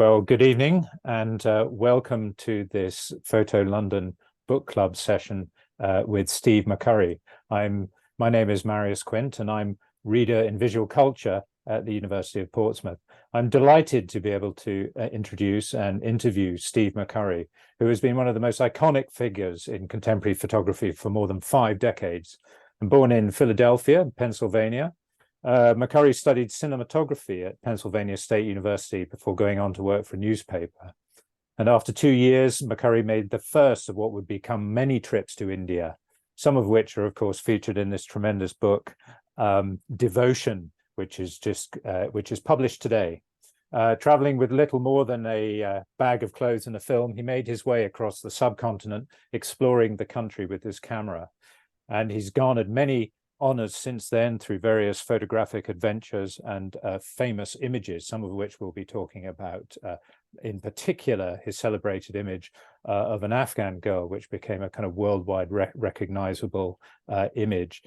Well, good evening and welcome to this Photo London Book Club session with Steve McCurry. My name is Marius Kwint and I'm reader in visual culture at the University of Portsmouth. I'm delighted to be able to introduce and interview Steve McCurry, who has been one of the most iconic figures in contemporary photography for more than 5 decades. And born in Philadelphia, Pennsylvania, McCurry studied cinematography at Pennsylvania State University before going on to work for a newspaper. And after 2 years, McCurry made the first of what would become many trips to India, some of which are, of course, featured in this tremendous book, Devotion, which is published today. Traveling with little more than a bag of clothes and a film, he made his way across the subcontinent, exploring the country with his camera. And he's garnered many honors since then through various photographic adventures and famous images, some of which we'll be talking about, in particular his celebrated image of an Afghan girl, which became a kind of worldwide recognizable image.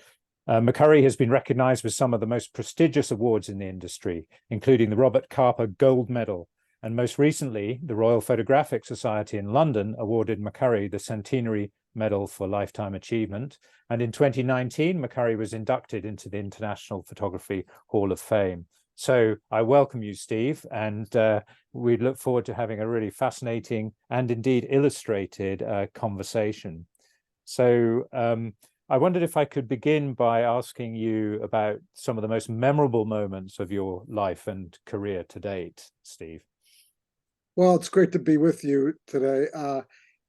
McCurry has been recognized with some of the most prestigious awards in the industry, including the Robert Capa Gold Medal, and most recently, the Royal Photographic Society in London awarded McCurry the Centenary Medal for Lifetime Achievement. And in 2019, McCurry was inducted into the International Photography Hall of Fame. So I welcome you, Steve, and we look forward to having a really fascinating and indeed illustrated conversation. So I wondered if I could begin by asking you about some of the most memorable moments of your life and career to date, Steve. Well, it's great to be with you today.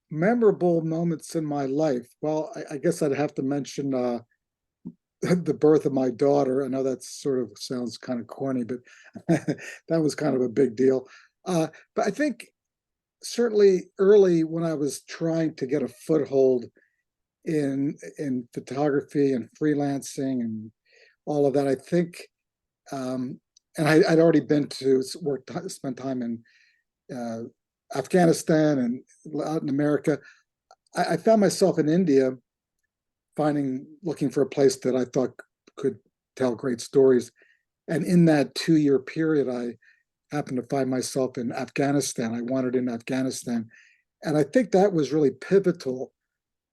Memorable moments in my life. Well, I guess I'd have to mention the birth of my daughter. I know that sort of sounds kind of corny, but that was kind of a big deal. But I think certainly early when I was trying to get a foothold in photography and freelancing and all of that, I think, and I'd already been to spent time in Afghanistan and Latin America. I found myself in India, looking for a place that I thought could tell great stories. And in that 2-year period, I happened to find myself in Afghanistan. I wandered in Afghanistan. And I think that was really pivotal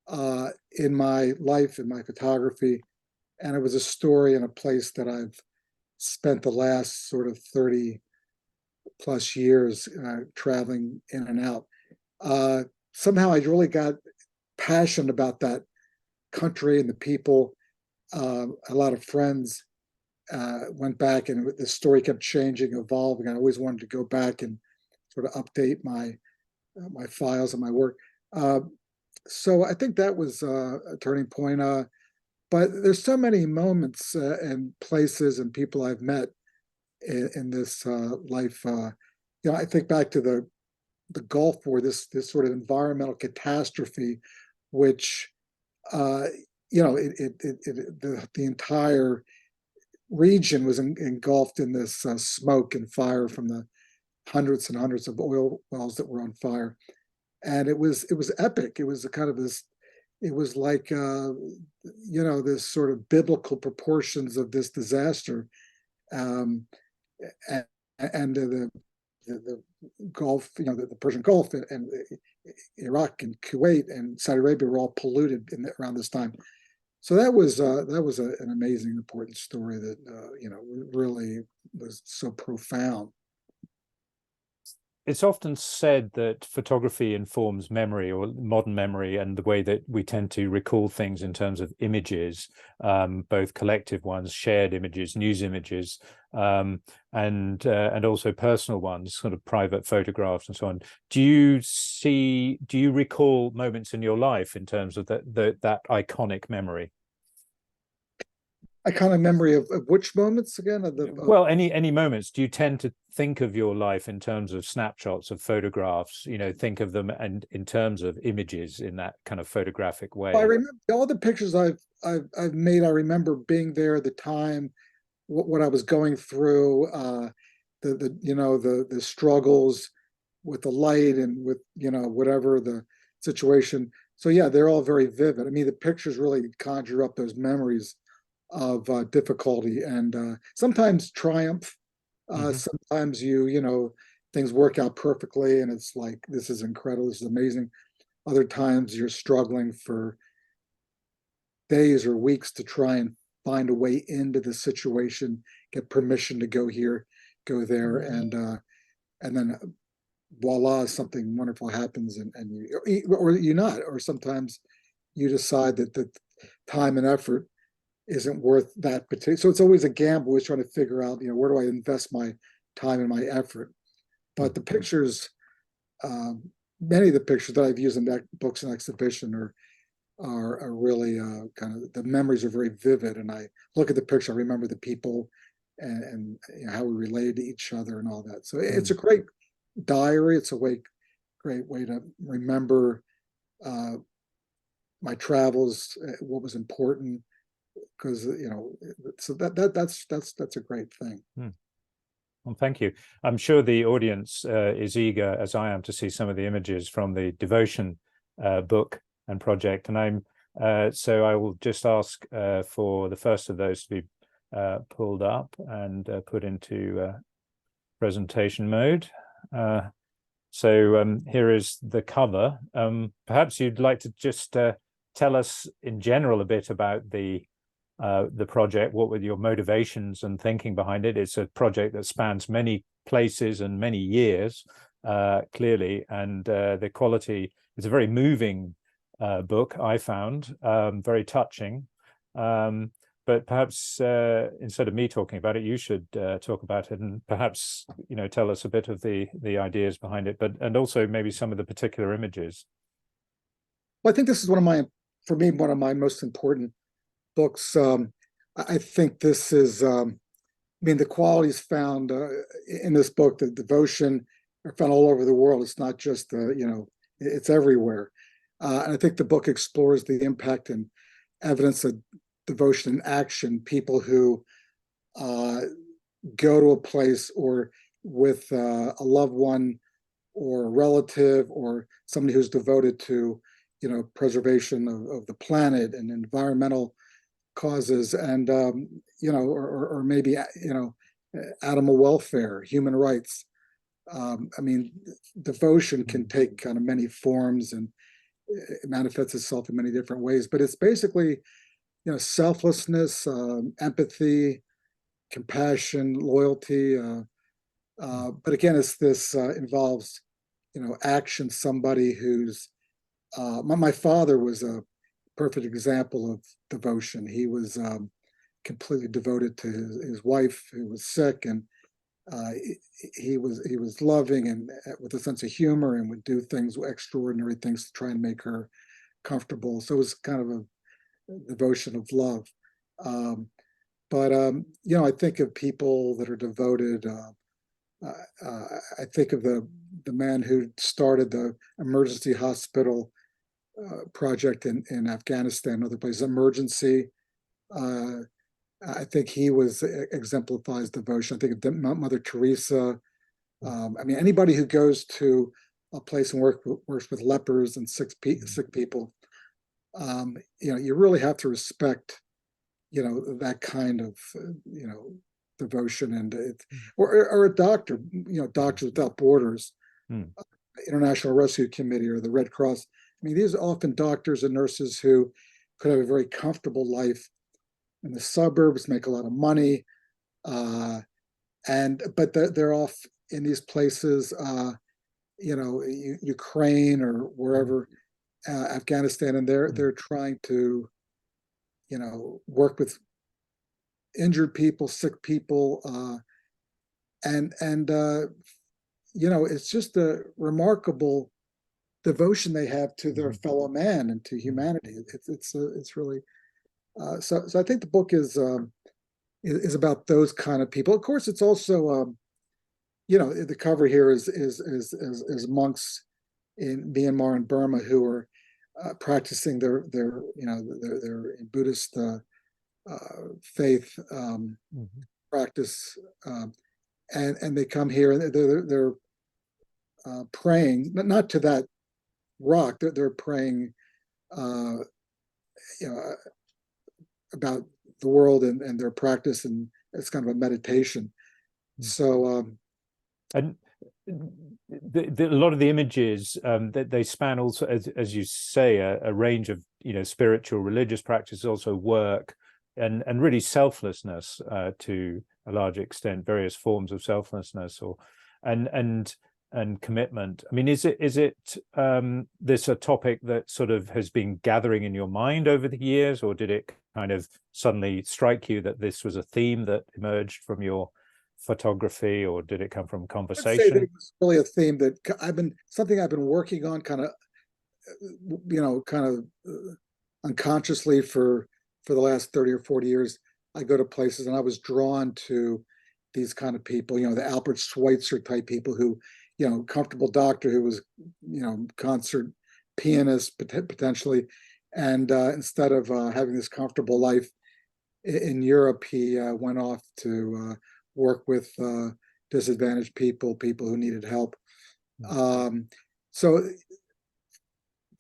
in my life, in my photography. And it was a story in a place that I've spent the last sort of 30 plus years traveling in and out. Somehow I really got passionate about that country and the people. A lot of friends went back, and the story kept changing, evolving. I always wanted to go back and sort of update my files and my work. So I think that was a turning point. But there's so many moments and places and people I've met in this life. I think back to the Gulf War, this sort of environmental catastrophe, which the entire region was engulfed in this smoke and fire from the hundreds and hundreds of oil wells that were on fire, and it was epic. It was a kind of this. It was like this sort of biblical proportions of this disaster. And the Gulf, the Persian Gulf and Iraq and Kuwait and Saudi Arabia were all polluted around this time. So that was an amazing, important story that really was so profound. It's often said that photography informs memory, or modern memory, and the way that we tend to recall things in terms of images, both collective ones, shared images, news images, and also personal ones, sort of private photographs and so on. Do you recall moments in your life in terms of that iconic memory? Iconic memory of which moments again? Well, any moments. Do you tend to think of your life in terms of snapshots of photographs? Think of them and in terms of images in that kind of photographic way. I remember all the pictures I've made. I remember being there at the time, what I was going through, the struggles with the light and with whatever the situation. So yeah, they're all very vivid. I mean, the pictures really conjure up those memories of difficulty and sometimes triumph. Sometimes you things work out perfectly, and it's like, this is incredible, this is amazing. Other times you're struggling for days or weeks to try and find a way into the situation, get permission to go here, go there, and then voila, something wonderful happens, and you not, or sometimes you decide that the time and effort isn't worth that particular. So it's always a gamble. Always trying to figure out, where do I invest my time and my effort. But the pictures, many of the pictures that I've used in that books and exhibition are really kind of, the memories are very vivid. And I look at the picture, I remember the people and how we related to each other and all that. So it's a great diary. It's a great way to remember my travels, what was important, because so that's a great thing. Well, thank you. I'm sure the audience is eager, as I am, to see some of the images from the Devotion book and project. And so I will just ask for the first of those to be pulled up and put into presentation mode. So here is the cover. Perhaps you'd like to just tell us in general a bit about the project. What were your motivations and thinking behind it? It's a project that spans many places and many years, clearly, and the quality is a very moving book, I found, very touching. But perhaps instead of me talking about it, you should talk about it, and perhaps tell us a bit of the ideas behind it, and also maybe some of the particular images. Well, I think this is one of my most important books. I think this is, the qualities found in this book, the devotion, are found all over the world. It's not just, it's everywhere. And I think the book explores the impact and evidence of devotion in action, people who go to a place or with a loved one or a relative or somebody who's devoted to, preservation of the planet and environmental causes, and or maybe animal welfare, human rights. Devotion can take kind of many forms, and it manifests itself in many different ways. But it's basically, selflessness, empathy, compassion, loyalty. But again, it's this involves, action. Somebody who's my father was a perfect example of devotion. He was completely devoted to his wife, who was sick, and he was loving and with a sense of humor, and would do extraordinary things to try and make her comfortable. So it was kind of a devotion of love. But I think of people that are devoted. I think of the man who started the emergency hospital project in Afghanistan, other places, emergency. I think he exemplifies devotion. I think of Mother Teresa. Anybody who goes to a place and works with lepers and sick people, you really have to respect, that kind of, devotion. And or a doctor, Doctors Without Borders, International Rescue Committee, or the Red Cross. These are often doctors and nurses who could have a very comfortable life in the suburbs, make a lot of money, but they're off in these places, Ukraine or wherever, Afghanistan, and they're trying to, work with injured people, sick people, and it's just a remarkable devotion they have to their fellow man and to humanity. It's really so I think the book is about those kind of people. Of course, it's also the cover here is monks in Myanmar and Burma who are practicing their Buddhist faith practice, and they come here and they're praying, not to that rock. They're praying, about the world and their practice, and it's kind of a meditation. So, and a lot of the images that they span also, as you say, a range of spiritual, religious practice, also work, and really selflessness to a large extent, various forms of selflessness and commitment. I mean, is it this a topic that sort of has been gathering in your mind over the years, or did it kind of suddenly strike you that this was a theme that emerged from your photography, or did it come from I'd say that conversation? it was really a theme that something I've been working on unconsciously for the last 30 or 40 years. I go to places and I was drawn to these kind of people, the Albert Schweitzer type people who, comfortable doctor who was, concert pianist potentially. And instead of having this comfortable life in Europe, he went off to work with disadvantaged people who needed help. So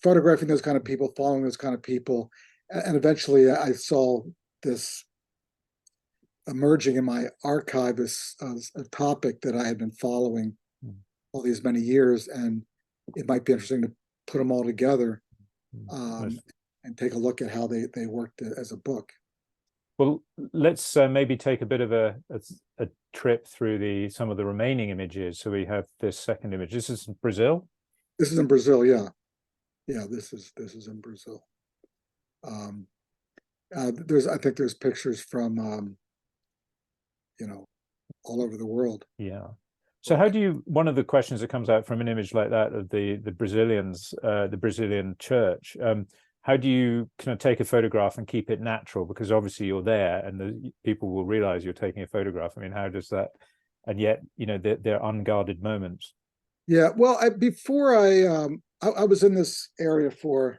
photographing those kind of people, following those kind of people, and eventually I saw this emerging in my archive as a topic that I had been following all these many years, and it might be interesting to put them all together and take a look at how they worked as a book. Well, let's maybe take a bit of a trip through some of the remaining images. So we have this second image. This is Brazil. This is in Brazil, yeah. This is in Brazil. I think there's pictures from all over the world. Yeah. So how do you, one of the questions that comes out from an image like that of the Brazilians, the Brazilian church, how do you kind of take a photograph and keep it natural? Because obviously you're there and the people will realize you're taking a photograph. I mean, how does that, and yet, they're unguarded moments. Yeah, well, before I was in this area for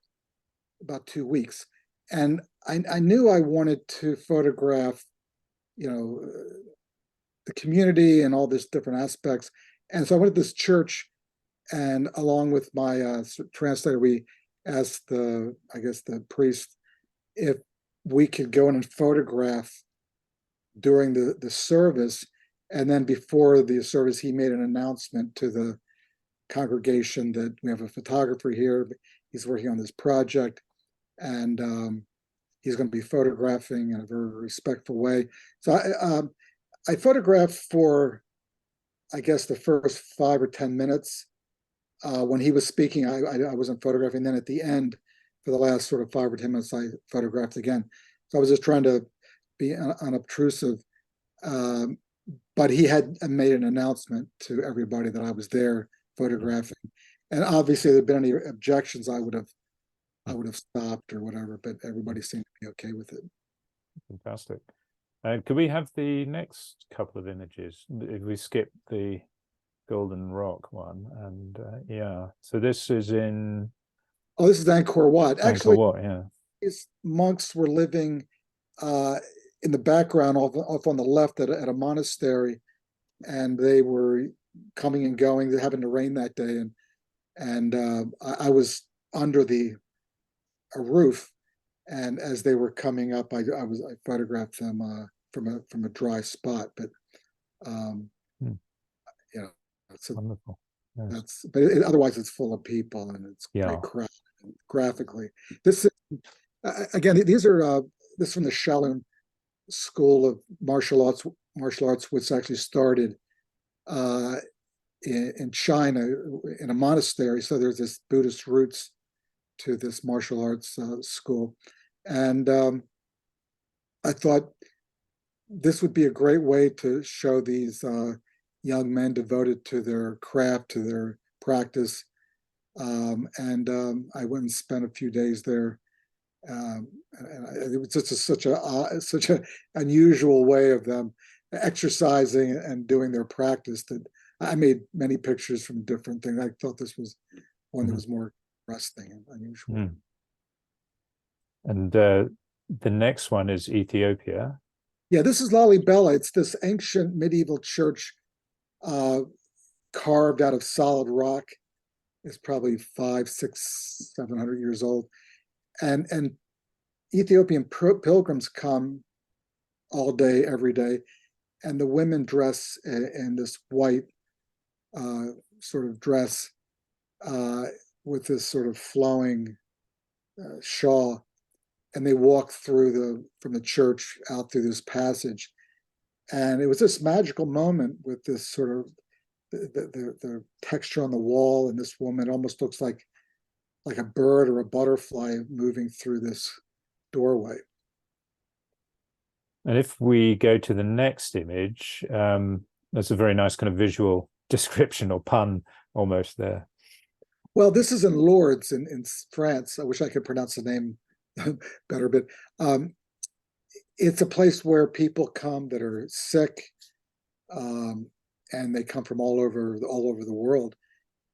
about 2 weeks, and I knew I wanted to photograph, the community and all these different aspects. And so I went to this church, and along with my translator, we asked the priest if we could go in and photograph during the service. And then before the service, he made an announcement to the congregation that we have a photographer here. He's working on this project, and he's going to be photographing in a very respectful way. So I photographed for, I guess, the first 5 or 10 minutes. When he was speaking, I wasn't photographing. Then at the end, for the last sort of 5 or 10 minutes, I photographed again. So I was just trying to be unobtrusive. But he had made an announcement to everybody that I was there photographing. And obviously, if there'd been any objections, I would have stopped or whatever. But everybody seemed to be okay with it. Fantastic. Could we have the next couple of images? If we skip the Golden Rock one, and so this is in. Oh, this is Angkor Wat. Actually, Angkor Wat, yeah. These monks were living in the background, off on the left, at a monastery, and they were coming and going. It happened to rain that day, and I was under a roof, and as they were coming up, I photographed them from a dry spot. But it's wonderful. Yes. Otherwise it's full of people, and it's quite crowded graphically. This is again, these are this is from the Shaolin School of martial arts, which actually started in China in a monastery. So there's this Buddhist roots to this martial arts school, and I thought this would be a great way to show these young men devoted to their craft, to their practice. And I went and spent a few days there. And it was just such a unusual way of them exercising and doing their practice that I made many pictures from different things. I thought this was one that was more interesting and unusual. And the next one is Ethiopia. Yeah, this is Lalibela. It's this ancient medieval church carved out of solid rock. It's probably 500, 600, 700 years old. And Ethiopian pilgrims come all day, every day. And the women dress in this white sort of dress with this sort of flowing shawl, and they walk from the church out through this passage, and it was this magical moment with this sort of the texture on the wall, and this woman almost looks like a bird or a butterfly moving through this doorway. And if we go to the next image, that's a very nice kind of visual description or pun almost there. Well, this is in Lourdes in France. I wish I could pronounce the name better, but it's a place where people come that are sick, and they come from all over the world.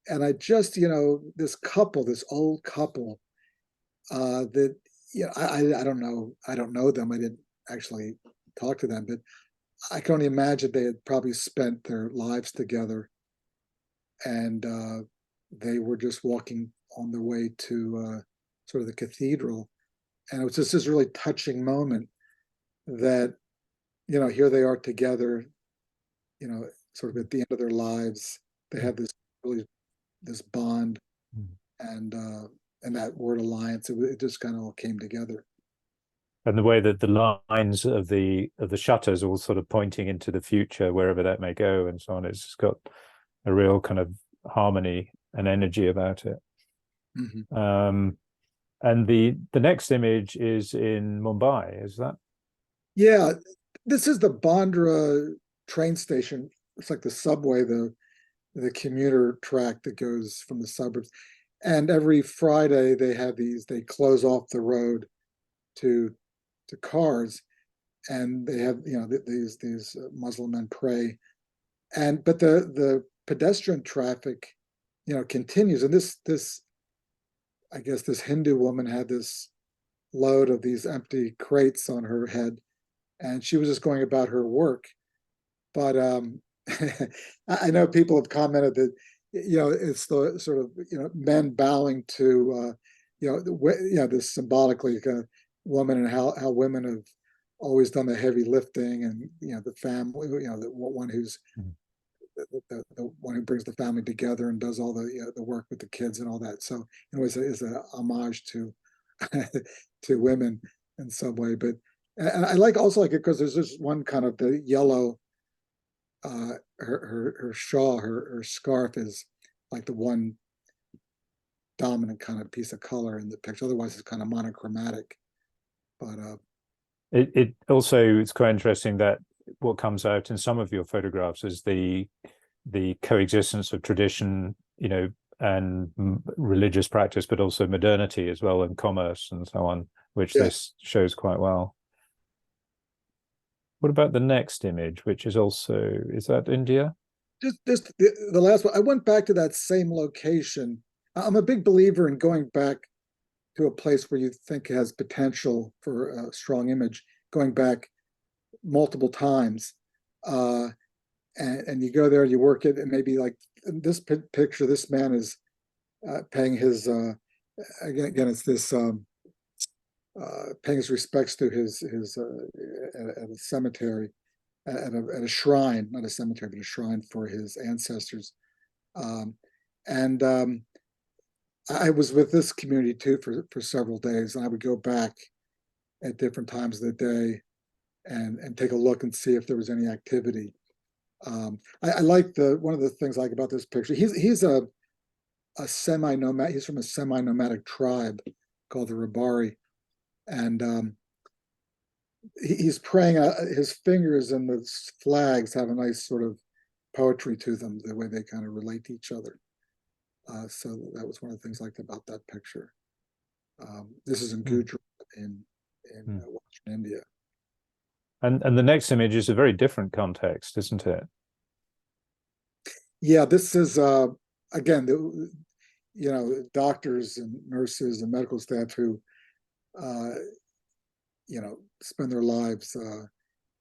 And I just, this old couple, that, I don't know them. I didn't actually talk to them, but I can only imagine they had probably spent their lives together, and they were just walking on their way to sort of the cathedral. And it was just this really touching moment that, here they are together, sort of at the end of their lives. They have this bond, and that word alliance. It just kind of all came together. And the way that the lines of the shutters all sort of pointing into the future, wherever that may go, and so on. It's just got a real kind of harmony and energy about it. Mm-hmm. And the next image is in Mumbai, is that? Yeah, this is the Bandra train station. It's like the subway, the commuter track that goes from the suburbs. And every Friday they close off the road to cars, and they have these Muslim men pray, but the pedestrian traffic continues. And this I guess this Hindu woman had this load of these empty crates on her head, and she was just going about her work. But I know people have commented that it's the sort of men bowing to this symbolically kind of woman, and how women have always done the heavy lifting, and the family, the one who's the one who brings the family together and does all the work with the kids and all that. So it's a homage to to women in some way. But and I also like it because there's this one kind of the yellow, her shawl, her scarf is like the one dominant kind of piece of color in the picture. Otherwise, it's kind of monochromatic. But it also, it's quite interesting that what comes out in some of your photographs is the coexistence of tradition, and religious practice, but also modernity as well, and commerce and so on, which this shows quite well. What about the next image, which is also, is that India? Just the last one. I went back to that same location. I'm a big believer in going back to a place where you think has potential for a strong image, going back multiple times. And you go there, you work it, and maybe like this picture, this man is paying his, again, it's this, paying his respects to his at a cemetery, at a shrine, not a cemetery, but a shrine for his ancestors. And I was with this community too for several days, and I would go back at different times of the day and take a look and see if there was any activity. I like one of the things I like about this picture. He's a semi-nomad. He's from a semi-nomadic tribe called the Rabari, and he's praying. His fingers and the flags have a nice sort of poetry to them, the way they kind of relate to each other. So that was one of the things I liked about that picture. This is in Gujarat in Western India. And the next image is a very different context, isn't it? Yeah, this is again, doctors and nurses and medical staff who spend their lives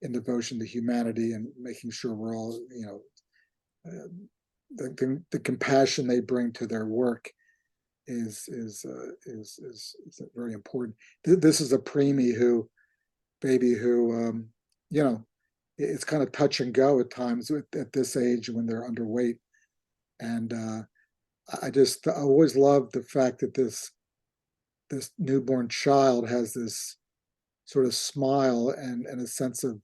in devotion to humanity and making sure we're all, the compassion they bring to their work is very important. This is a preemie baby who it's kind of touch and go at times at this age when they're underweight. And I always loved the fact that this newborn child has this sort of smile and a sense of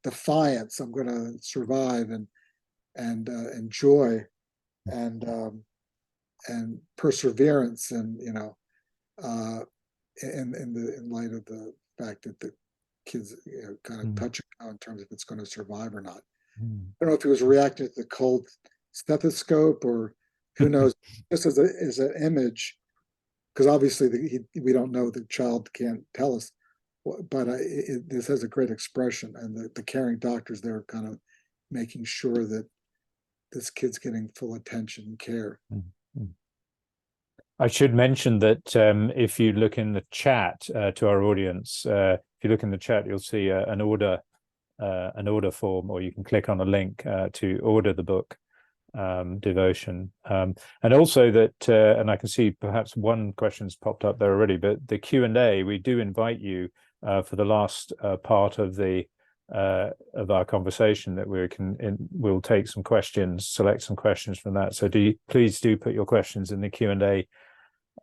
defiance. I'm going to survive, and joy, and perseverance, and in light of the fact that the kids kind of touch it now in terms of it's going to survive or not. I don't know if he was reacting to the cold stethoscope, or who knows, just as an image, because obviously we don't know, the child can't tell us, but this has a great expression, and the caring doctors there are kind of making sure that this kid's getting full attention and care. I should mention that if you look in the chat to our audience, if you look in the chat, you'll see an order form, or you can click on a link to order the book, Devotion. And also that, and I can see perhaps one question's popped up there already, but the Q&A, we do invite you for the last part of our conversation, that we'll take some questions, select some questions from that. So please do put your questions in the Q&A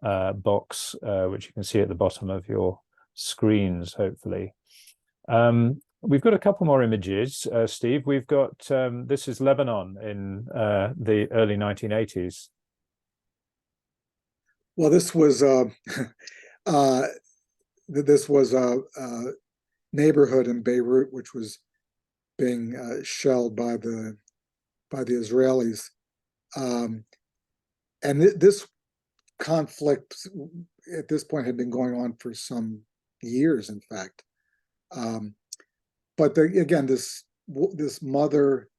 box, which you can see at the bottom of your screens, hopefully. We've got a couple more images, Steve. We've got, this is Lebanon in the early 1980s. Well, this was a neighborhood in Beirut, which was being shelled by the Israelis, and this conflict at this point had been going on for some years, in fact. But again, this mother,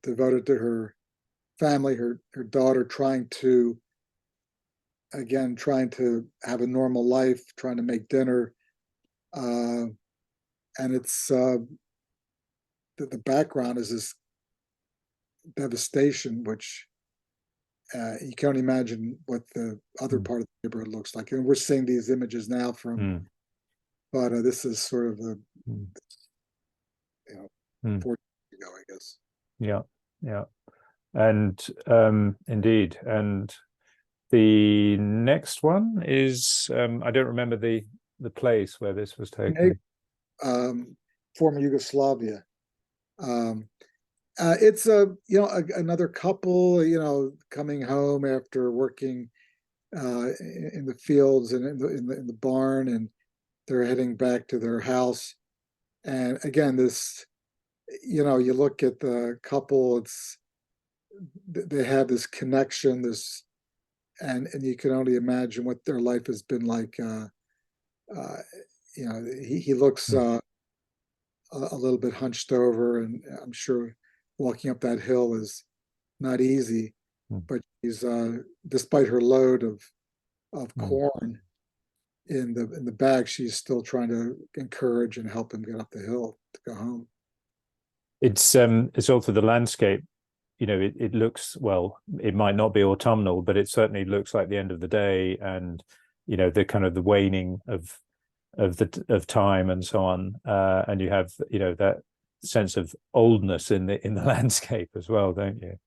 devoted to her family, her daughter, trying to have a normal life, trying to make dinner, and it's the background is this devastation, which you can't imagine what the other part of the neighborhood looks like. And we're seeing these images now from, but this is sort of 40 years ago, I guess. Yeah, and indeed. And the next one is, I don't remember the place where this was taken. Former Yugoslavia. It's another couple, coming home after working in the fields and in the barn, and they're heading back to their house. And again, this, you look at the couple, they have this connection, and you can only imagine what their life has been like. He looks a little bit hunched over, and I'm sure walking up that hill is not easy. But she's, despite her load of corn in the bag, she's still trying to encourage and help him get up the hill to go home. It's also the landscape. It looks, well, it might not be autumnal, but it certainly looks like the end of the day, and the kind of the waning of time and so on, and you have that sense of oldness in the landscape as well, don't you?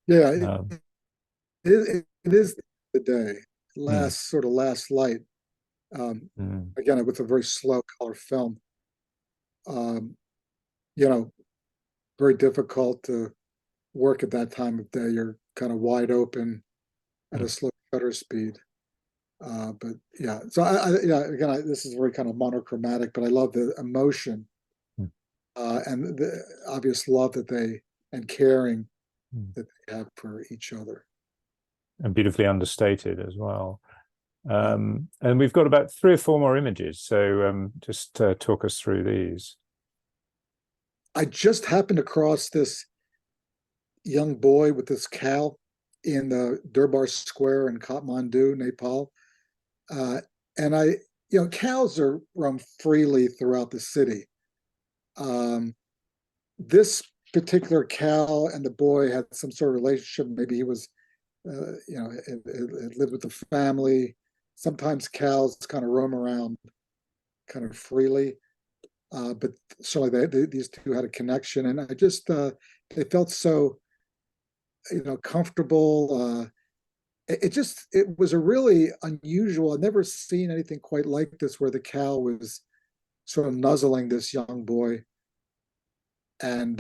Yeah, it is the day, sort of last light. Again, with a very slow color film. Very difficult to work at that time of day. You're kind of wide open at a slow shutter speed. But yeah, so again, this is very kind of monochromatic, but I love the emotion and the obvious love and caring that they have for each other. And beautifully understated as well. And we've got about 3 or 4 more images, so just talk us through these. I just happened across this young boy with this cow in the Durbar Square in Kathmandu, Nepal. And cows roam freely throughout the city. This particular cow and the boy had some sort of relationship. Maybe he was, it lived with the family. Sometimes cows kind of roam around kind of freely, but certainly these two had a connection, and I just they felt so comfortable. It was a really unusual. I've never seen anything quite like this, where the cow was sort of nuzzling this young boy, and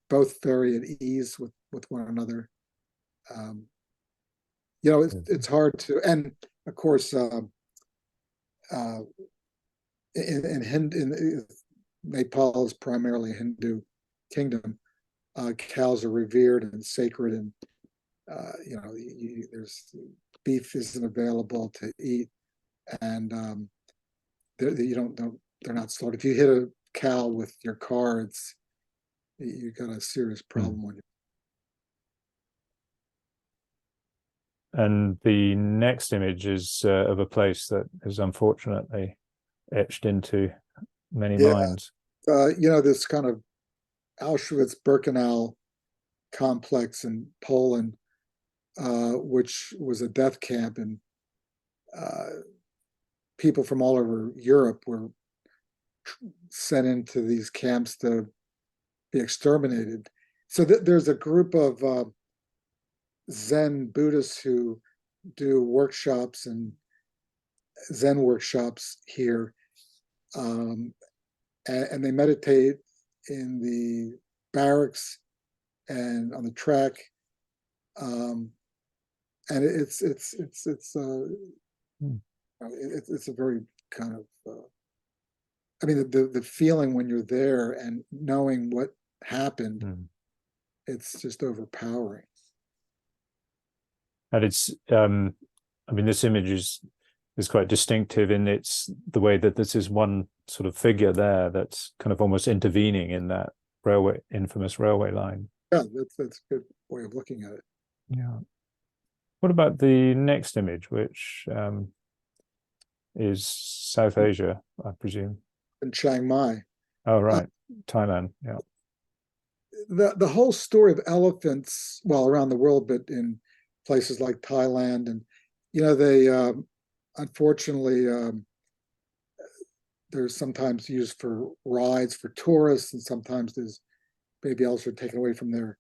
both very at ease with one another. It's hard to, and of course, in Nepal is primarily a Hindu kingdom. Cows are revered and sacred, and there's beef isn't available to eat, and they're not slaughtered. If you hit a cow with your car, you got a serious problem on you. And the next image is of a place that is unfortunately etched into many minds. This kind of Auschwitz-Birkenau complex in Poland, which was a death camp, and people from all over Europe were sent into these camps to be exterminated. So there's a group of Zen Buddhists who do workshops and Zen workshops here, and they meditate in the barracks and on the track, and it's a very kind of the feeling when you're there and knowing what happened, it's just overpowering. And it's this image is quite distinctive in the way that this is one sort of figure there that's kind of almost intervening in that infamous railway line. Yeah, that's a good way of looking at it. Yeah. What about the next image, which is South Asia, I presume? In Chiang Mai. Oh, right. Thailand. Yeah. The whole story of elephants, well, around the world, but in places like Thailand, and they unfortunately they're sometimes used for rides for tourists, and sometimes there's baby elephants are taken away from their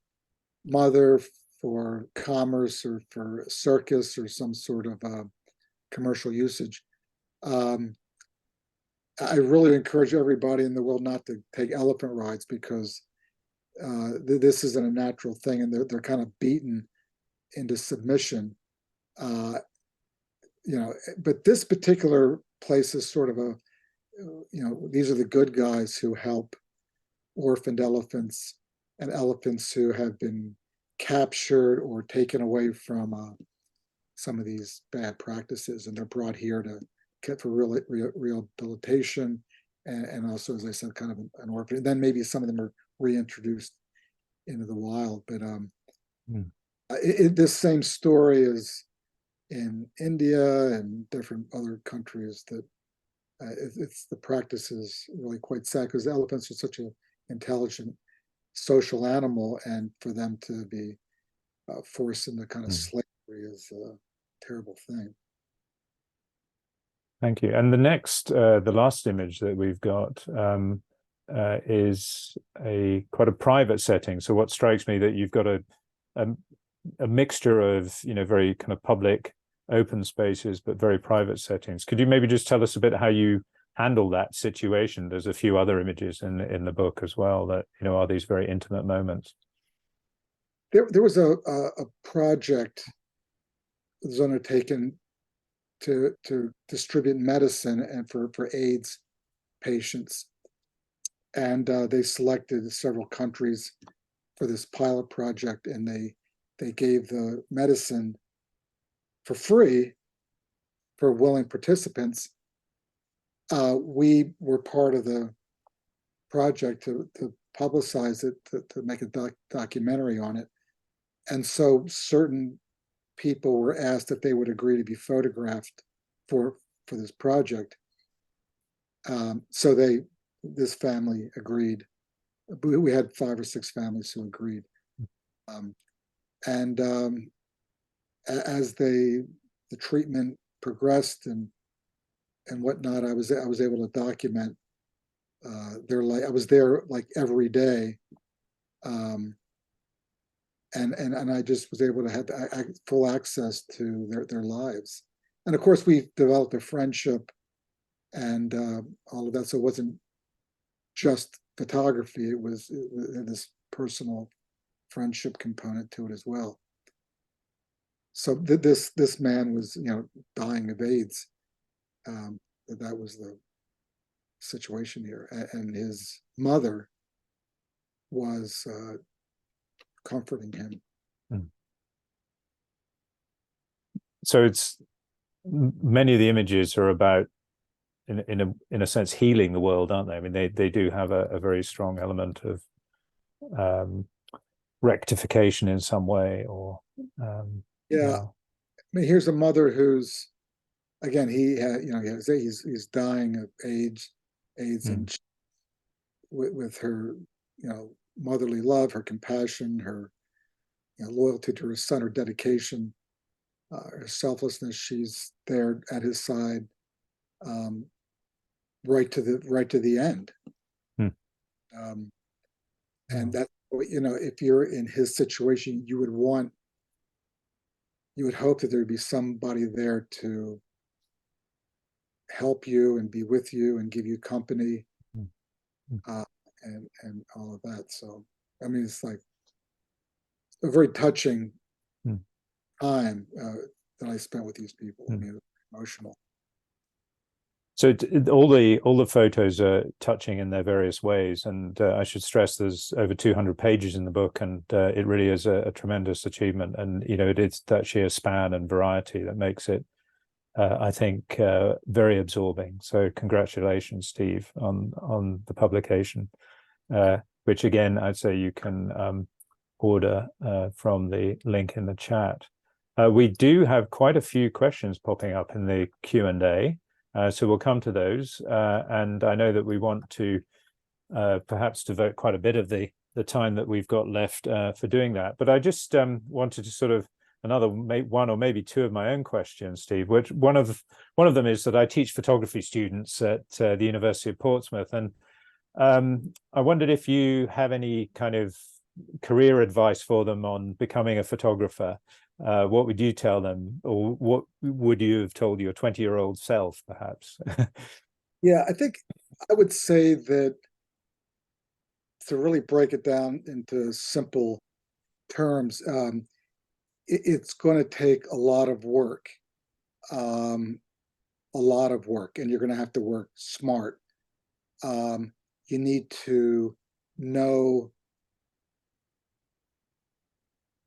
mother for commerce or for circus or some sort of commercial usage. I really encourage everybody in the world not to take elephant rides, because this isn't a natural thing, and they're kind of beaten into submission. But this particular place is sort of these are the good guys who help orphaned elephants and elephants who have been captured or taken away from some of these bad practices, and they're brought here for rehabilitation, and also, as I said, kind of an orphan. And then maybe some of them are reintroduced into the wild. But this same story is in India and different other countries. That it's the practice is really quite sad, because elephants are such an intelligent social animal, and for them to be forced into kind of slavery is a terrible thing. Thank you. And the last image that we've got is quite a private setting. So what strikes me that you've got a mixture of very kind of public open spaces, but very private settings. Could you maybe just tell us a bit how you handle that situation? There's a few other images in the book as well that are these very intimate moments. There was a project that was undertaken to distribute medicine and for AIDS patients, and they selected several countries for this pilot project, and they gave the medicine for free for willing participants. We were part of the project to publicize it, to make a documentary on it, and so certain people were asked if they would agree to be photographed for this project. So this family agreed. We had 5 or 6 families who agreed, and as the treatment progressed and whatnot, I was able to document their life. I was there like every day, and I just was able to have full access to their lives. And of course, we developed a friendship and all of that. So it wasn't just photography; it was this personal friendship component to it as well. So this man was, dying of AIDS. That was the situation here, and his mother was comforting him. So it's many of the images are about, in a sense, healing the world, aren't they? I mean, they do have a very strong element of rectification in some way, or yeah. I mean, here's a mother who's, again, he had, he's dying of AIDS, and she, with her, motherly love, her compassion, her loyalty to her son, her dedication, her selflessness. She's there at his side, right to the end. And that, if you're in his situation, you would hope that there would be somebody there to help you and be with you and give you company, and all of that. So, I mean, it's like a very touching time that I spent with these people. I mean, it was emotional. So all the photos are touching in their various ways, and I should stress there's over 200 pages in the book, and it really is a tremendous achievement. And it is that sheer span and variety that makes it, I think, very absorbing. So congratulations, Steve, on the publication, which again I'd say you can order from the link in the chat. We do have quite a few questions popping up in the Q&A. So we'll come to those, and I know that we want to perhaps devote quite a bit of the time that we've got left for doing that. But I just wanted to sort of one or maybe two of my own questions, Steve. Which one of them is that I teach photography students at the University of Portsmouth, and I wondered if you have any kind of career advice for them on becoming a photographer. What would you tell them, or what would you have told your 20-year-old self, perhaps? Yeah, I think I would say that, to really break it down into simple terms, it's going to take a lot of work, and you're going to have to work smart. You need to know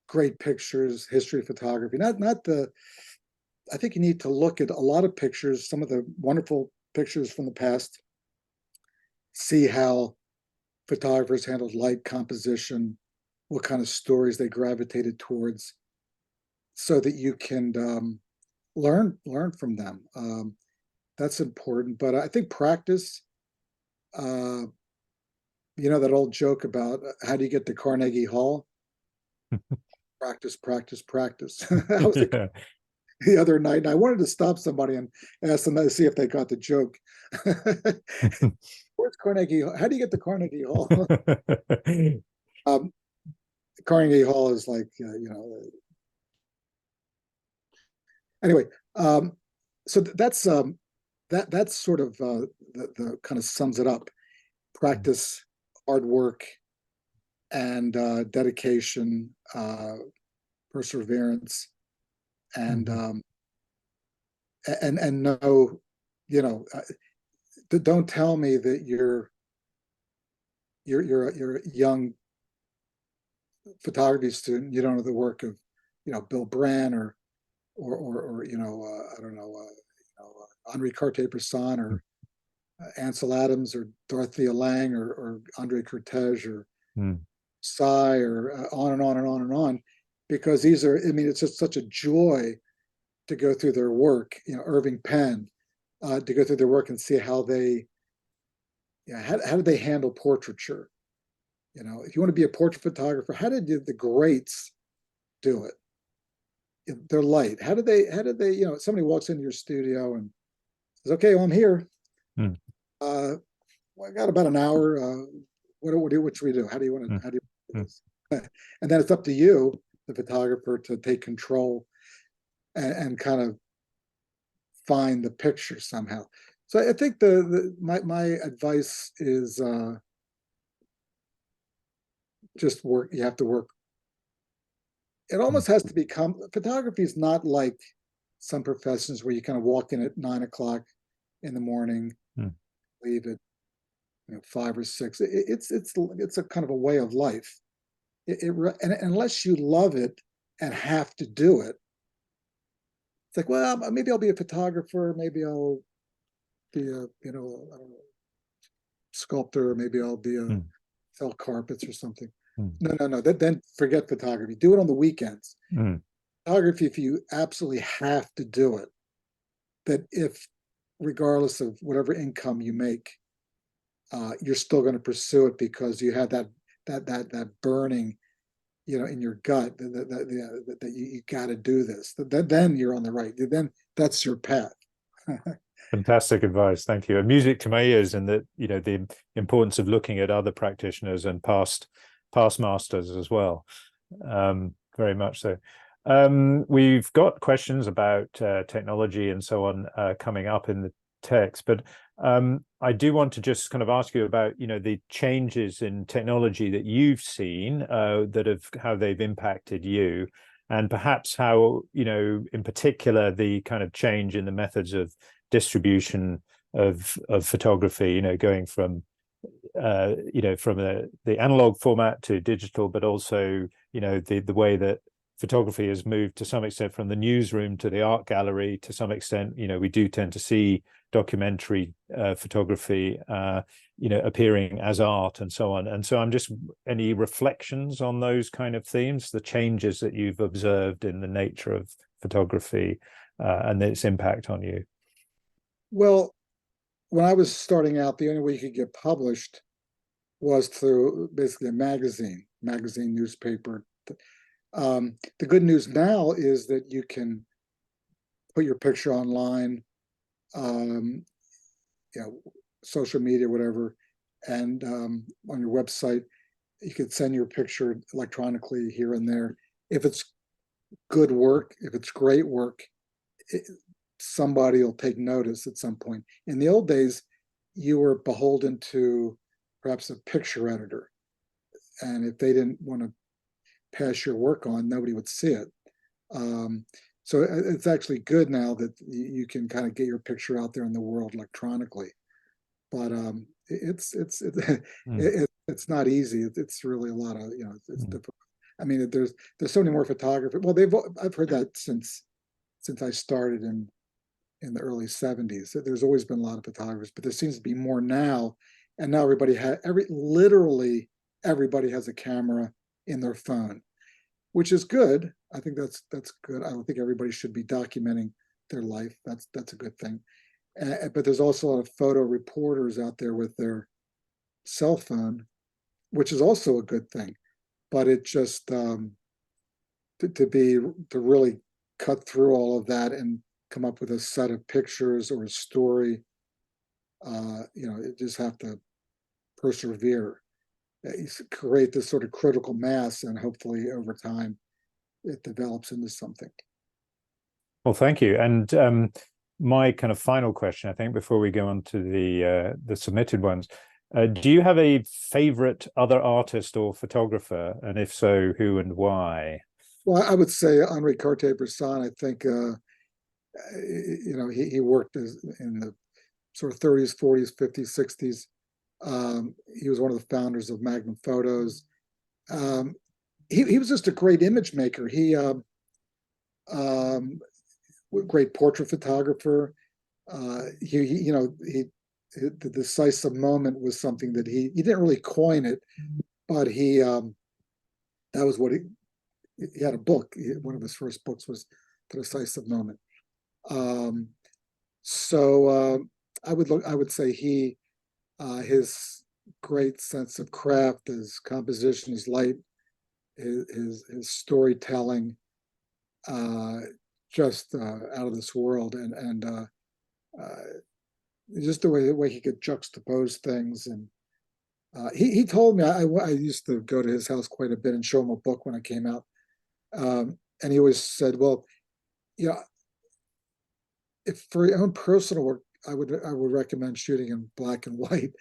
great pictures, history of photography. I think you need to look at a lot of pictures, some of the wonderful pictures from the past, see how photographers handled light composition, what kind of stories they gravitated towards, so that you can learn from them. That's important. But I think practice, that old joke about how do you get to Carnegie Hall? Practice, practice, practice. That was the other night, and I wanted to stop somebody and ask them to see if they got the joke. Where's Carnegie? How do you get to Carnegie Hall? Carnegie Hall is like, anyway. So that's sort of the kind of sums it up. Practice, hard work, and dedication, perseverance, and know, don't tell me that you're a young photography student, you don't know the work of Bill Brand or I don't know, Henri Cartier-Bresson or Ansel Adams or Dorothea Lange or Andre Cortege or Sy or on and on and on and on, because these are, I mean, it's just such a joy to go through their work. Irving Penn, to go through their work and see how they, how did they handle portraiture? If you want to be a portrait photographer, how did the greats do it? They're light. How did they? Somebody walks into your studio and says, "Okay, well, I'm here. Well, I got about an hour. What should we do? How do you want to do this?" And then it's up to you, the photographer, to take control and kind of find the picture somehow. So I think my advice is just work. You have to work. It almost has to become, photography is not like some professions where you kind of walk in at 9 o'clock in the morning, leave at 5 or 6. It's a kind of a way of life. And unless you love it and have to do it, it's like, well, maybe I'll be a photographer, maybe I'll be a sculptor, maybe I'll be a sell carpets or something. No. Then forget photography. Do it on the weekends. Photography, if you absolutely have to do it, that if regardless of whatever income you make, you're still going to pursue it because you have that burning, in your gut that you got to do this. Then you're on the right. Then that's your path. Fantastic advice. Thank you. And music to my ears, and that, the importance of looking at other practitioners and past masters as well. Very much so. We've got questions about technology and so on coming up in the text, but I do want to just kind of ask you about, the changes in technology that you've seen, how they've impacted you, and perhaps how, in particular, the kind of change in the methods of distribution of photography, going from the analog format to digital, but also, the way that photography has moved to some extent from the newsroom to the art gallery. To some extent, we do tend to see documentary photography, appearing as art and so on. And so I'm just, any reflections on those kind of themes, the changes that you've observed in the nature of photography and its impact on you? Well, when I was starting out, the only way you could get published was through basically a magazine, newspaper. The good news now is that you can put your picture online, social media, whatever, and on your website, you could send your picture electronically here and there. If it's good work, if it's great work, somebody will take notice at some point. In the old days, you were beholden to perhaps a picture editor, and if they didn't want to pass your work on, nobody would see it. So it's actually good now that you can kind of get your picture out there in the world electronically. But it's not easy. It's really a lot of, it's difficult. I mean, there's so many more photographers. Well, I've heard that since I started in the early 70s. There's always been a lot of photographers, but there seems to be more now. And now literally everybody has a camera in their phone, which is good. I think that's good. I don't think everybody should be documenting their life. That's a good thing. But there's also a lot of photo reporters out there with their cell phone, which is also a good thing. But it just to really cut through all of that and come up with a set of pictures or a story, you just have to persevere, create this sort of critical mass, and hopefully over time it develops into something. Well, thank you. And my kind of final question, I think, before we go on to the submitted ones, do you have a favorite other artist or photographer, and if so, who and why? Well, I would say Henri Cartier-Bresson. I think he worked in the sort of 30s, 40s, 50s, 60s. He was one of the founders of Magnum Photos. He was just a great image maker. He great portrait photographer. The decisive moment was something that he didn't really coin it, but that was what he had a book. One of his first books was The Decisive Moment. So I would say his great sense of craft, his composition, his light, his storytelling, just out of this world, and just the way he could juxtapose things, and He told me I used to go to his house quite a bit and show him a book when I came out, and he always said, "Well, you know, if for your own personal work, I would recommend shooting in black and white,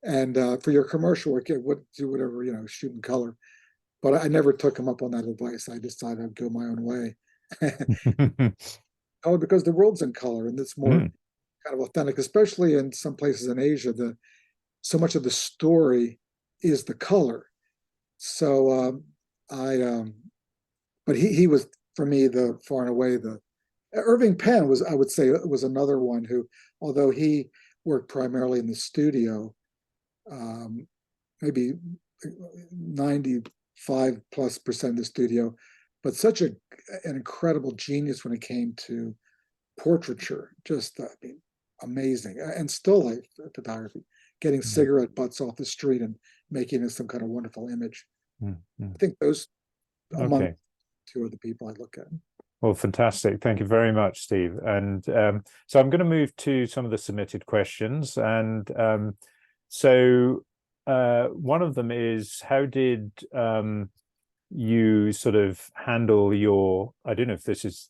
and for your commercial work, yeah, do whatever, shoot in color." But I never took him up on that advice. I decided I'd go my own way. Oh, because the world's in color and it's more Mm, kind of authentic, especially in some places in Asia. So much of the story is the color. So I, but he was for me the far and away the Irving Penn was, I would say, was another one who, although he worked primarily in the studio, maybe 95+% of the studio, but such an incredible genius when it came to portraiture. Just I mean, amazing, and still life photography, getting mm, cigarette butts off the street and making it some kind of wonderful image. mm, mm. I think those among Okay. two of the people I look at. Well, fantastic. Thank you very much, Steve. And so I'm going to move to some of the submitted questions. And so one of them is, how did you sort of handle your, I don't know if this is,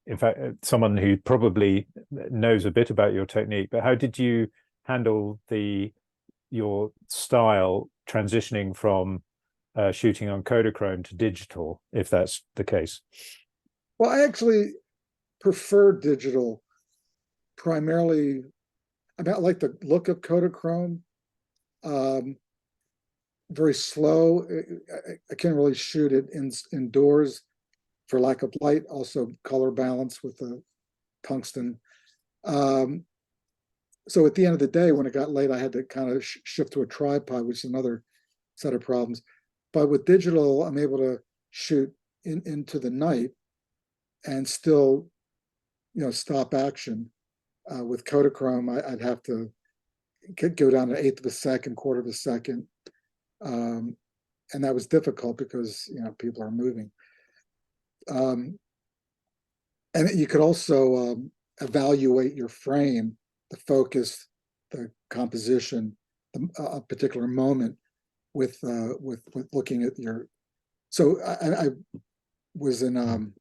in fact, someone who probably knows a bit about your technique, but how did you handle your style transitioning from shooting on Kodachrome to digital, if that's the case? Well, I actually prefer digital primarily. I mean, I like the look of Kodachrome. Um, very slow. I can't really shoot it indoors for lack of light. Also, color balance with the tungsten. Um, so at the end of the day, when it got late, I had to kind of shift to a tripod, which is another set of problems. But with digital, I'm able to shoot into the night and still, stop action. With Kodachrome, I'd have to go down to eighth of a second, quarter of a second, um, and that was difficult because people are moving. Um, and you could also evaluate your frame, the focus, the composition, a particular moment with looking at your. So I was in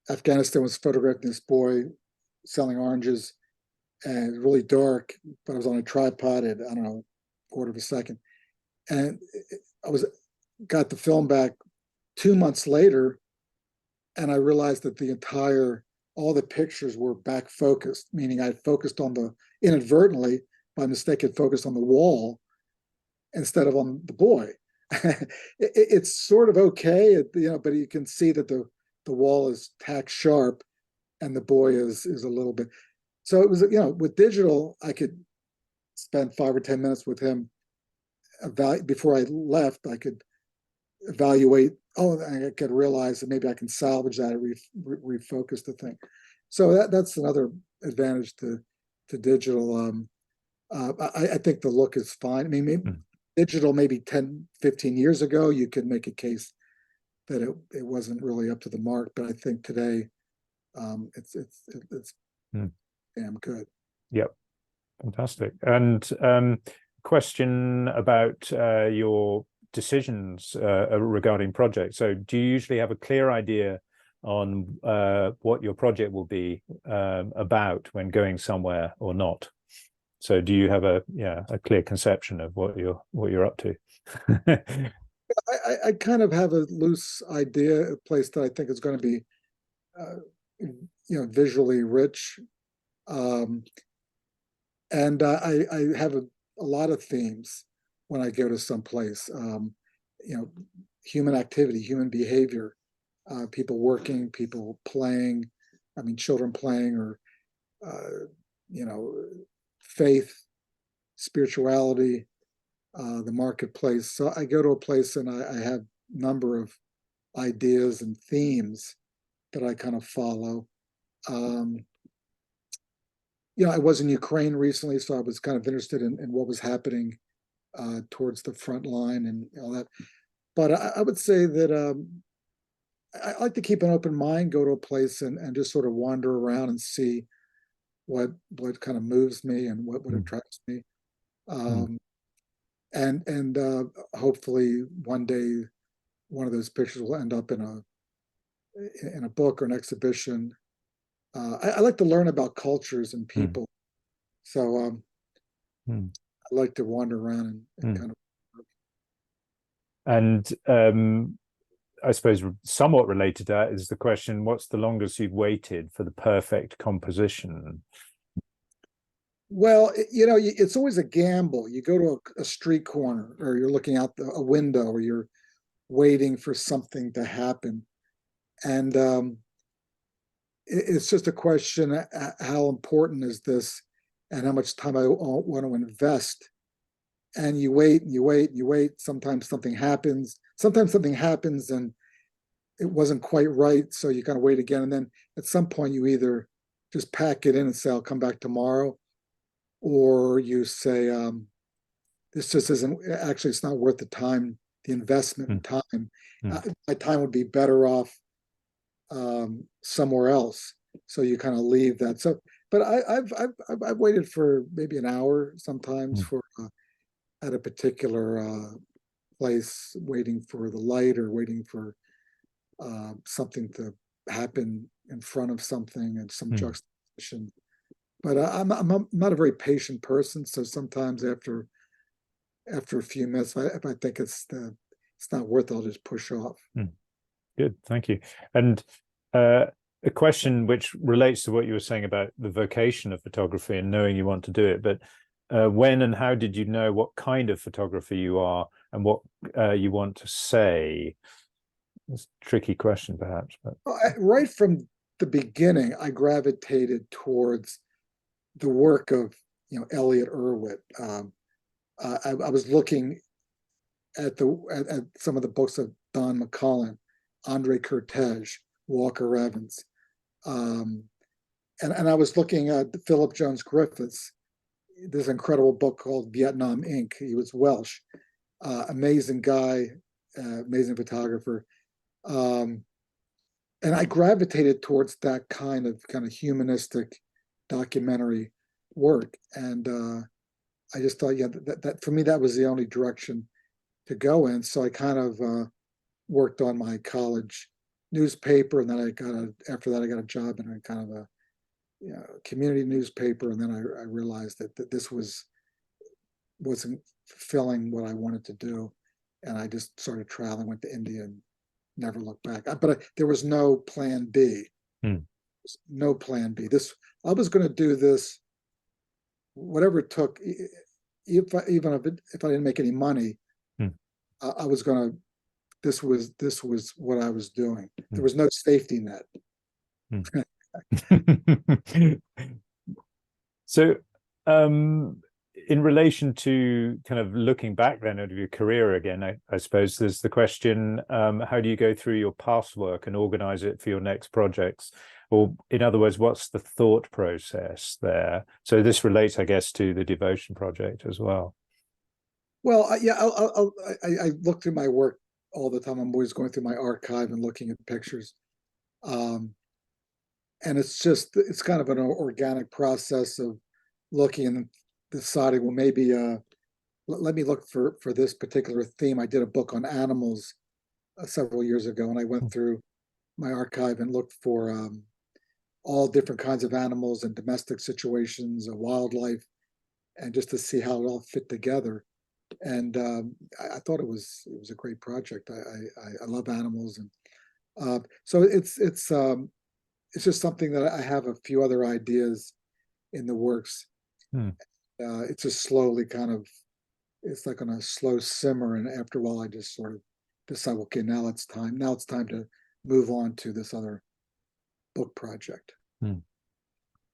Afghanistan, was photographing this boy selling oranges, and really dark, but I was on a tripod at, I don't know, quarter of a second, and I got the film back 2 months later, and I realized that all the pictures were back focused, meaning I focused on inadvertently, by mistake, had focused on the wall instead of on the boy. It's sort of okay, but you can see that the wall is tack sharp and the boy is a little bit. So it was, with digital, I could spend 5 or 10 minutes with him. Before I left, I could evaluate. Oh, I could realize that maybe I can salvage that or refocus the thing. So that's another advantage to digital. I think the look is fine. I mean, digital maybe 10, 15 years ago, you could make a case that it wasn't really up to the mark, but I think today it's Mm. damn good. Yep. Fantastic. And question about your decisions regarding projects. So do you usually have a clear idea on what your project will be about when going somewhere or not? So do you have a clear conception of what you're up to? I kind of have a loose idea, a place that I think is going to be, visually rich. Um, and I have a lot of themes when I go to some place. Human activity, human behavior, people working, people playing. I mean, children playing, or you know, faith, spirituality, the marketplace. So I go to a place and I have a number of ideas and themes that I kind of follow. Um, I was in Ukraine recently, so I was kind of interested in what was happening towards the front line and all that. But I would say that I like to keep an open mind, go to a place and just sort of wander around and see what kind of moves me and what Mm, attracts me. mm, Um, and hopefully one day one of those pictures will end up in a book or an exhibition. I like to learn about cultures and Mm. people, so Mm. I like to wander around and Mm. kind of. And I suppose somewhat related to that is the question, what's the longest you've waited for the perfect composition? Well, it's always a gamble. You go to a street corner, or you're looking out a window, or you're waiting for something to happen, and it's just a question: how important is this, and how much time I want to invest? And you wait, and you wait, and you wait. Sometimes something happens. Sometimes something happens, and it wasn't quite right, so you kind of wait again, and then at some point you either just pack it in and say, "I'll come back tomorrow," or you say, this just isn't, actually, it's not worth the time, the investment Mm. and time. Mm. My time would be better off somewhere else. So you kind of leave that. So, but I've waited for maybe an hour sometimes Mm. for at a particular place, waiting for the light or waiting for something to happen in front of something and some Mm. juxtaposition. But I'm not a very patient person, so sometimes after a few minutes, if I think it's not worth it, I'll just push off. Mm. Good, thank you. And uh, a question which relates to what you were saying about the vocation of photography and knowing you want to do it, but when and how did you know what kind of photographer you are and what you want to say? It's a tricky question, perhaps. But Right from the beginning, I gravitated towards the work of Elliot Erwitt. I was looking at some of the books of Don McCullin, Andre Kertész, Walker Evans, um, and I was looking at Philip Jones Griffiths, this incredible book called Vietnam Inc. He was Welsh, amazing guy, amazing photographer, um, and I gravitated towards that kind of humanistic documentary work, and I just thought, yeah, that for me that was the only direction to go in. So I kind of worked on my college newspaper, and then after that I got a job in a kind of a community newspaper, and then I realized that this wasn't fulfilling what I wanted to do, and I just started traveling, went to India, and never looked back. But there was no plan B. mm. No plan B. I was going to do this, whatever it took. Even if I didn't make any money, Mm. I was going to. This was what I was doing. There Mm. was no safety net. Mm. So, in relation to kind of looking back then at your career again, I suppose there's the question, how do you go through your past work and organize it for your next projects? Or in other words, what's the thought process there? So this relates, I guess, to the Devotion project as well. Well, yeah, I look through my work all the time. I'm always going through my archive and looking at pictures. Um, and it's kind of an organic process of looking and deciding, well, maybe let me look for this particular theme. I did a book on animals several years ago, and I went through my archive and looked for all different kinds of animals and domestic situations, wildlife, and just to see how it all fit together. And I thought it was a great project. I love animals, and so it's just something that I have a few other ideas in the works. Hmm. It's just slowly it's like on a slow simmer, and after a while I just sort of decide, okay, now it's time to move on to this other book project. Hmm.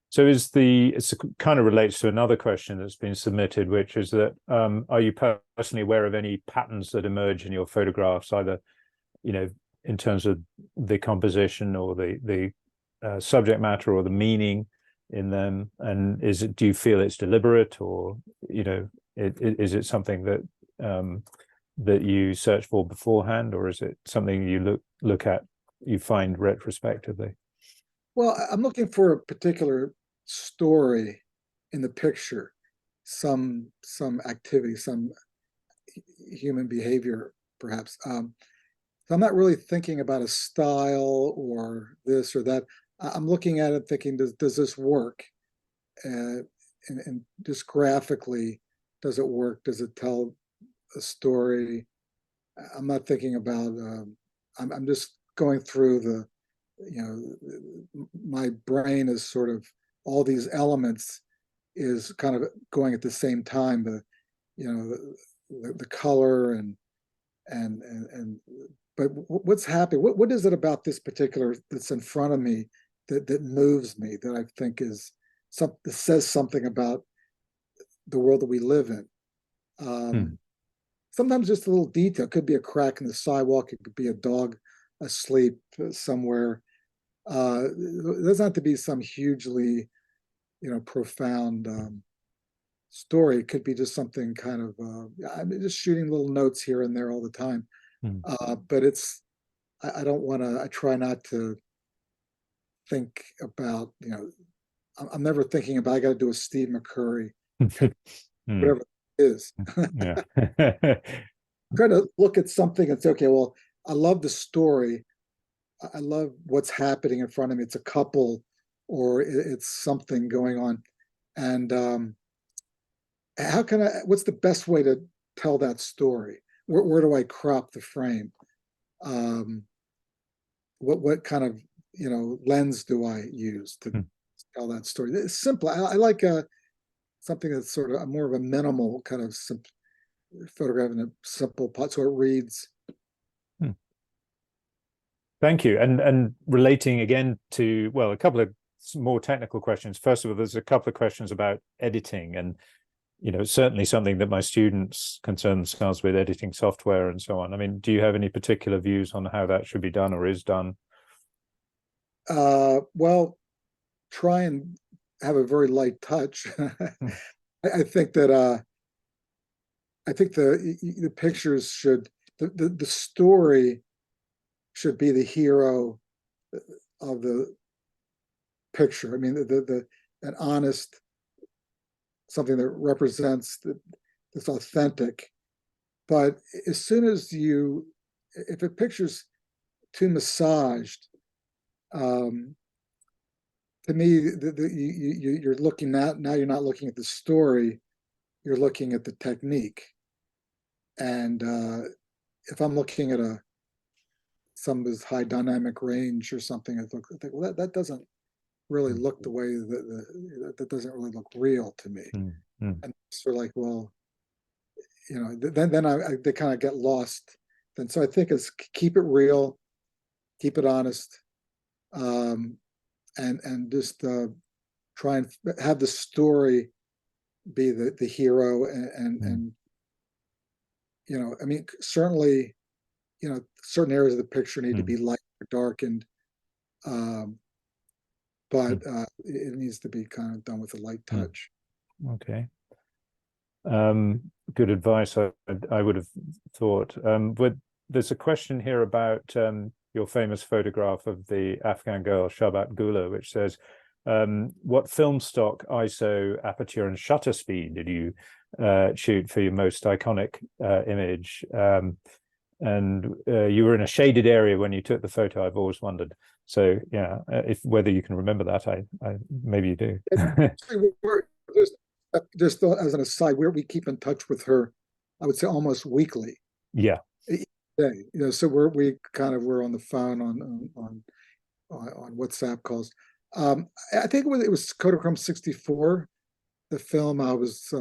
So it kind of relates to another question that's been submitted, which is that are you personally aware of any patterns that emerge in your photographs, either in terms of the composition or the subject matter or the meaning in them? And do you feel it's deliberate, or is it something that you search for beforehand, or is it something you look at, you find retrospectively? Well, I'm looking for a particular story in the picture, some activity, some human behavior, perhaps. So I'm not really thinking about a style or this or that. I'm looking at it thinking, does this work? And just graphically, does it work? Does it tell a story? I'm not thinking about, I'm just going through the, my brain is sort of, all these elements is kind of going at the same time, the color and but what's happening? What is it about this particular that's in front of me that moves me, that I think is that says something about the world that we live in? Sometimes just a little detail. It could be a crack in the sidewalk. It could be a dog asleep somewhere. It doesn't have to be some hugely, profound story. It could be just something kind of, I'm just shooting little notes here and there all the time. But I don't want to, I try not to think about, I'm never thinking about, I got to do a Steve McCurry, whatever it is. Yeah. I'm trying to look at something and say, okay, well, I love the story. I love what's happening in front of me. It's a couple or it's something going on. And what's the best way to tell that story? Where do I crop the frame? What kind of, lens do I use to tell that story? It's simple. I like something that's sort of more of a minimal kind of photograph in a simple pot, so it reads. Thank you. And relating again to, well, a couple of more technical questions. First of all, there's a couple of questions about editing, and certainly something that my students concern themselves with, editing software and so on. I mean, do you have any particular views on how that should be done or is done? Well, try and have a very light touch. I think that I think the pictures should, the story should be the hero of the picture. I mean, an honest, something that represents this authentic. But as soon as if a picture's too massaged, to me, you're looking at, now you're not looking at the story, you're looking at the technique. And if I'm looking at some of this high dynamic range or something, I think, well, that doesn't really look the way that doesn't really look real to me. And so like, well, then they kind of get lost. And so I think it's keep it real, keep it honest, and just try and have the story be the hero, and I mean, certainly, certain areas of the picture need to be light or darkened, but it needs to be kind of done with a light touch. Okay. Good advice, I would have thought. But there's a question here about your famous photograph of the Afghan girl, Shabat Gula, which says, what film stock, ISO, aperture, and shutter speed did you shoot for your most iconic image? And you were in a shaded area when you took the photo. I've always wondered. So yeah, whether you can remember that, I maybe you do. Just as an aside, we keep in touch with her, I would say almost weekly. Yeah. So we're on the phone, on WhatsApp calls. I think it was Kodachrome 64, the film. I was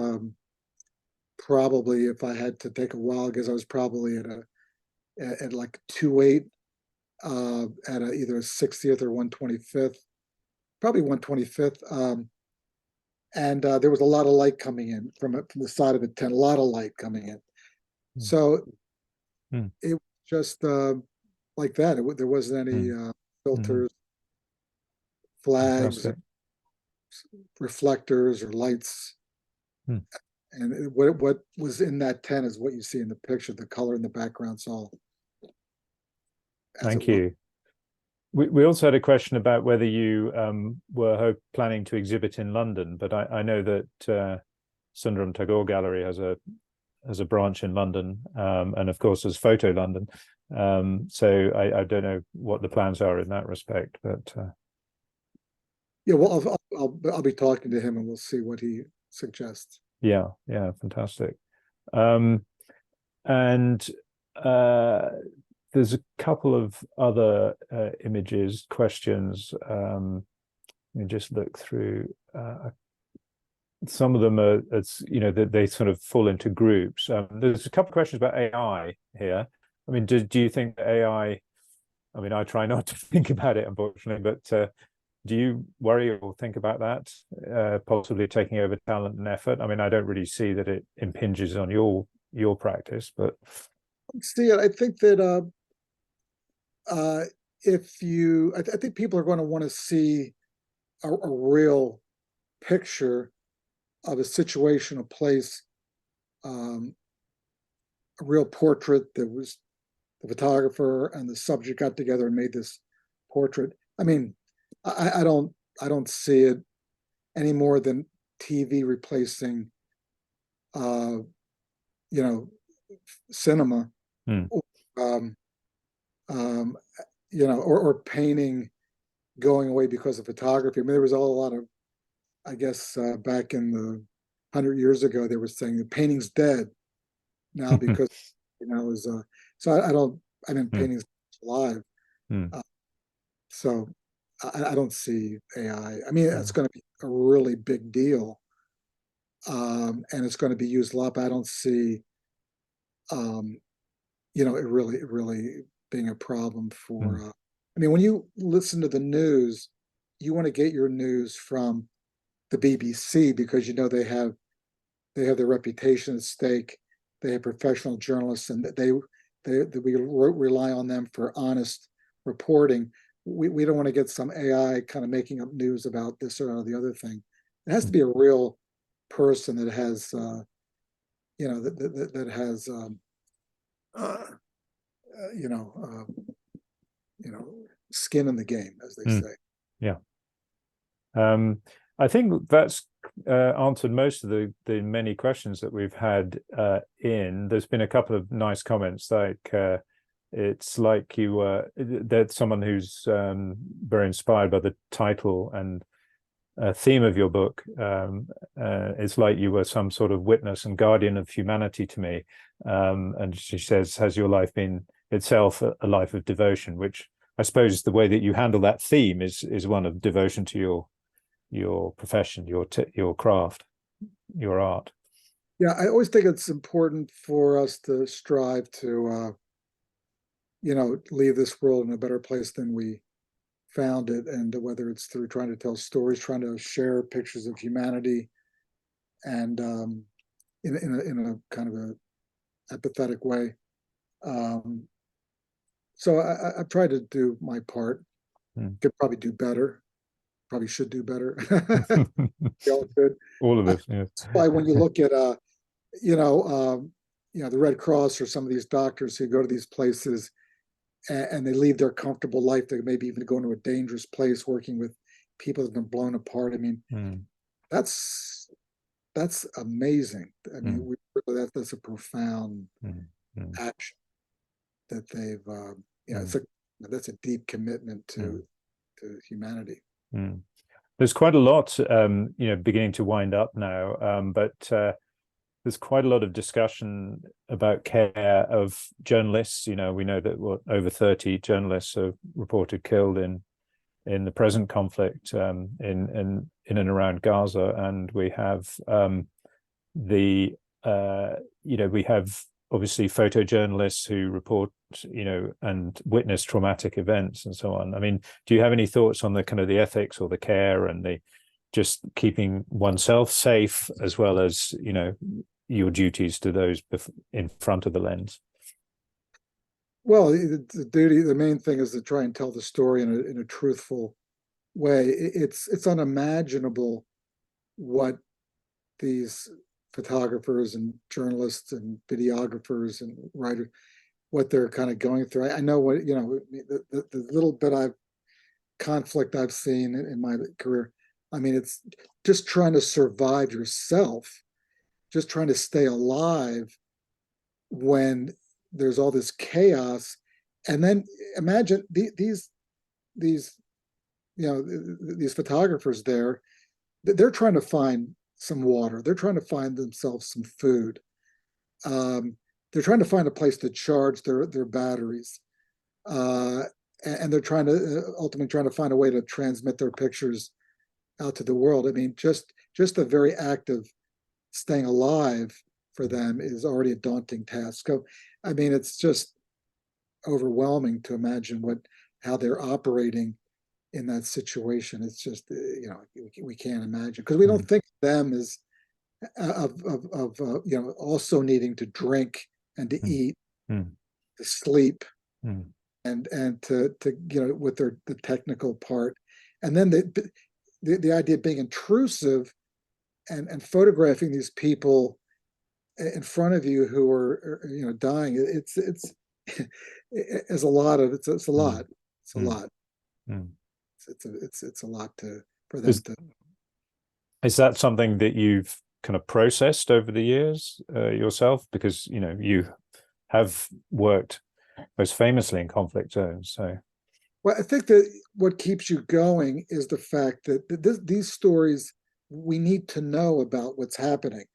probably, if I had to take a while, because I was probably at like 2.8 at either a 60th or 125th, probably 125th. And there was a lot of light coming in from the side of the tent, a lot of light coming in. So it was just like that. There wasn't any filters, flags, reflectors, or lights. And what was in that tent is what you see in the picture. The color in the background's all. Thank you. We also had a question about whether you were planning to exhibit in London, but I know that Sundaram Tagore Gallery has a as a branch in London, and of course as Photo London. So I don't know what the plans are in that respect, but Yeah, well, I'll be talking to him and we'll see what he suggests. yeah, fantastic. And there's a couple of other images, questions. Let me just look through. Some of them are, they sort of fall into groups. There's a couple of questions about AI here. I mean, do you think that AI? I mean, I try not to think about it, unfortunately, but do you worry or think about that possibly taking over talent and effort? I mean, I don't really see that it impinges on your practice, but See, I think that I think people are going to want to see a real picture of a situation, a place, a real portrait that was the photographer and the subject got together and made this portrait. I mean, I don't see it any more than TV replacing, cinema, um, or painting going away because of photography. I mean, there was a lot of, I guess, back in the 100 years ago, they were saying the painting's dead now because is so I mean painting's alive. So I don't see AI. I mean, it's going to be a really big deal, and it's going to be used a lot. But I don't see, it really being a problem for. I mean, when you listen to the news, you want to get your news from the BBC because they have their reputation at stake. They have professional journalists, and we rely on them for honest reporting. We don't want to get some AI kind of making up news about this or the other thing. It has to be a real person that has, that has, skin in the game, as they say. Yeah. I think that's answered most of the many questions that we've had in. There's been a couple of nice comments, like it's like that's someone who's very inspired by the title and theme of your book. It's like you were some sort of witness and guardian of humanity to me. And she says, has your life been itself a life of devotion? Which I suppose the way that you handle that theme is one of devotion to your profession, your craft, your art. Yeah, I always think it's important for us to strive to, leave this world in a better place than we found it, and whether it's through trying to tell stories, trying to share pictures of humanity, and in a kind of a empathetic way. So I've tried to do my part. Could probably do better. Probably should do better. All of us. Yeah. That's why when you look at the Red Cross or some of these doctors who go to these places and they leave their comfortable life, they maybe even go into a dangerous place working with people that have been blown apart. I mean, that's amazing. I mean, that's a profound action that they've. That's a deep commitment to humanity. There's quite a lot, beginning to wind up now, but there's quite a lot of discussion about care of journalists. We know that over 30 journalists are reported killed in the present conflict in and around Gaza, and we have we have obviously photojournalists who report, and witness traumatic events and so on. I mean, do you have any thoughts on the kind of the ethics or the care and the just keeping oneself safe as well as, your duties to those in front of the lens? Well, the main thing is to try and tell the story in a truthful way. It's unimaginable what these photographers and journalists and videographers and writers, what they're kind of going through. I know what, the little bit conflict I've seen in my career. I mean, it's just trying to survive yourself, just trying to stay alive when there's all this chaos. And then imagine these these photographers there, they're trying to find some water, they're trying to find themselves some food, they're trying to find a place to charge their batteries, and they're trying to ultimately trying to find a way to transmit their pictures out to the world. I mean, just the very act of staying alive for them is already a daunting task. So, I mean, it's just overwhelming to imagine how they're operating in that situation. It's just, we can't imagine, because we don't think of them as also needing to drink and to eat, to sleep, and to with the technical part, and then the idea of being intrusive and photographing these people in front of you who are dying. It's a lot. It's a lot. It's a lot. It's a lot for them to. Is that something that you've kind of processed over the years yourself? Because you have worked most famously in conflict zones. So, well, I think that what keeps you going is the fact that these stories, we need to know about what's happening.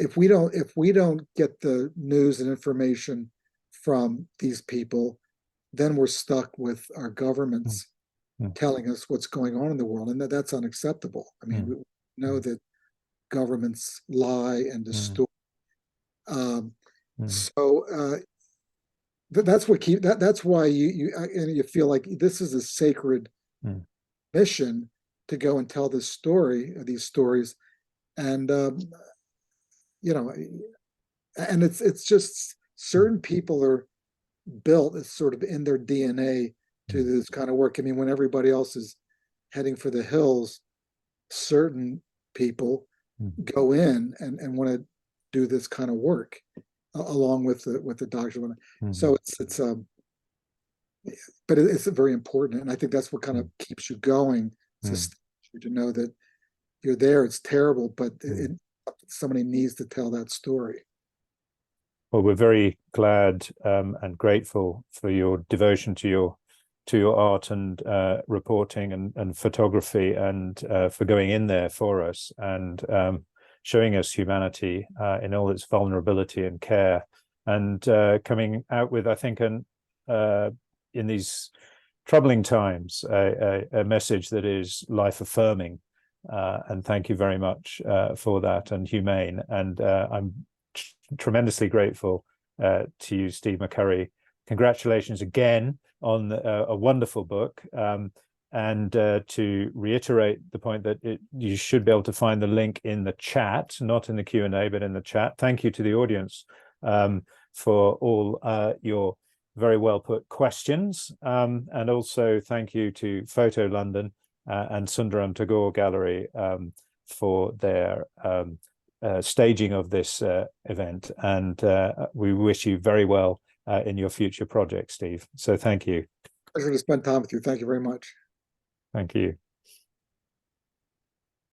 If we don't get the news and information from these people, then we're stuck with our governments telling us what's going on in the world, and that's unacceptable. I mean, we know that governments lie and distort. So that's why you feel like this is a sacred mission to go and tell this story, these stories, and and it's just certain people are built, it's sort of in their DNA to this kind of work. I mean, when everybody else is heading for the hills, certain people go in and want to do this kind of work along with the doctor. So but it's very important, and I think that's what kind of keeps you going, to know that you're there. It's terrible, but somebody needs to tell that story. Well, we're very glad and grateful for your devotion to your art and reporting and photography, and for going in there for us and showing us humanity in all its vulnerability and care, and coming out with, I think, in these troubling times, a message that is life affirming. And thank you very much for that, and humane. And I'm tremendously grateful to you, Steve McCurry. Congratulations again on a wonderful book. And to reiterate the point that you should be able to find the link in the chat, not in the Q&A, but in the chat. Thank you to the audience for all your very well put questions. And also thank you to Photo London and Sundaram Tagore Gallery for their staging of this event. And we wish you very well in your future projects, Steve. So thank you. Pleasure to spend time with you. Thank you very much. Thank you.